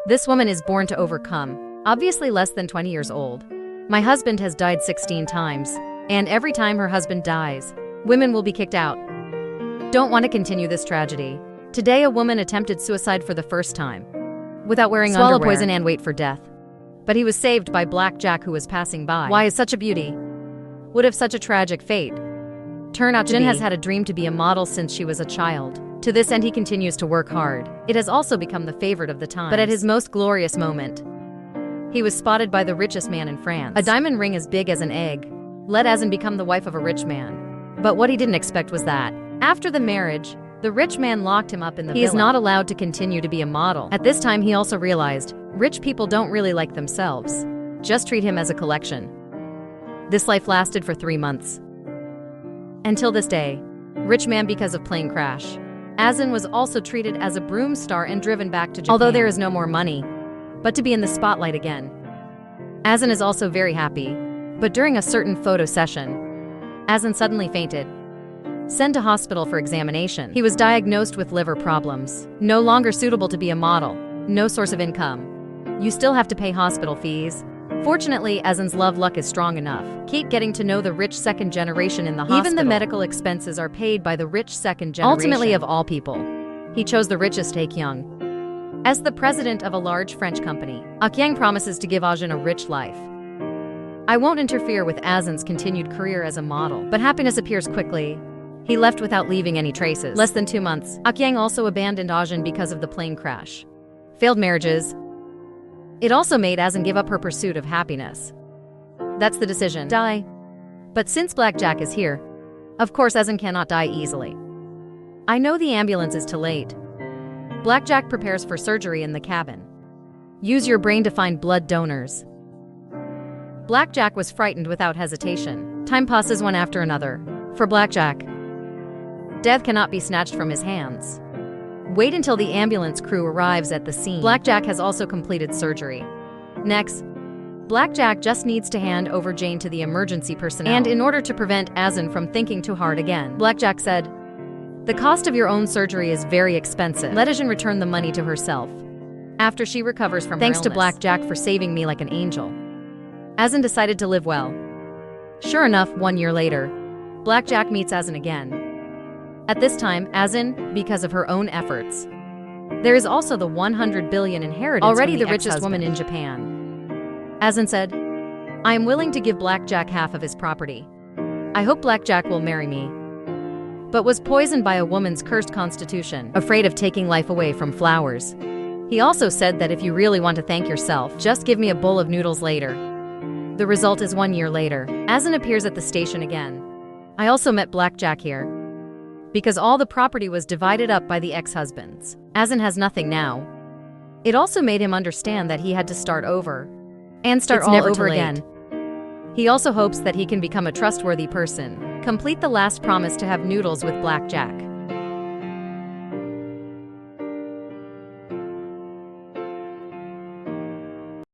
This woman is born to overcome, obviously less than 20 years old. My husband has died 16 times, and every time her husband dies, women will be kicked out. Don't want to continue this tragedy. Today a woman attempted suicide for the first time, without wearing underwear. Swallow poison and wait for death. But he was saved by BlackJack, who was passing by. Why is such a beauty? Would have such a tragic fate turn out to be? Jin has had a dream to be a model since she was a child. To this end he continues to work hard. It has also become the favorite of the time. But at his most glorious moment, he was spotted by the richest man in France. A diamond ring as big as an egg let Azin become the wife of a rich man. But what he didn't expect was that, after the marriage, the rich man locked him up in the villa. He is not allowed to continue to be a model. At this time he also realized, rich people don't really like themselves. Just treat him as a collection. This life lasted for 3 months. Until this day, rich man because of plane crash. Azin was also treated as a broom star and driven back to Japan. Although there is no more money, but to be in the spotlight again. Azin is also very happy, but during a certain photo session, Azin suddenly fainted. Sent to hospital for examination. He was diagnosed with liver problems. No longer suitable to be a model. No source of income. You still have to pay hospital fees. Fortunately, Azin's love luck is strong enough. Keep getting to know the rich second generation in the hospital. Even the medical expenses are paid by the rich second generation. Ultimately, of all people, he chose the richest Taekyung. As the president of a large French company, Akyang promises to give Azin a rich life. I won't interfere with Azin's continued career as a model, but happiness appears quickly. He left without leaving any traces. Less than 2 months, Akyang also abandoned Azin because of the plane crash. Failed marriages. It also made Azin give up her pursuit of happiness. That's the decision. Die. But since BlackJack is here, of course Azin cannot die easily. I know the ambulance is too late. BlackJack prepares for surgery in the cabin. Use your brain to find blood donors. BlackJack was frightened without hesitation. Time passes one after another. For BlackJack, death cannot be snatched from his hands. Wait until the ambulance crew arrives at the scene. BlackJack has also completed surgery. Next, BlackJack just needs to hand over Jane to the emergency personnel. And in order to prevent Azin from thinking too hard again, BlackJack said, "The cost of your own surgery is very expensive. Let Azin return the money to herself after she recovers from her illness. Thanks to BlackJack for saving me like an angel." Azin decided to live well. Sure enough, 1 year later, BlackJack meets Azin again. At this time, Azin, because of her own efforts. There is also the 100 billion inheritance already the richest woman in Japan. Azin said, "I am willing to give BlackJack half of his property. I hope BlackJack will marry me." But was poisoned by a woman's cursed constitution, afraid of taking life away from flowers. He also said that if you really want to thank yourself, just give me a bowl of noodles later. The result is 1 year later. Azin appears at the station again. I also met BlackJack here, because all the property was divided up by the ex-husbands. Azin has nothing now. It also made him understand that he had to start over. And start all over again. He also hopes that he can become a trustworthy person. Complete the last promise to have noodles with BlackJack.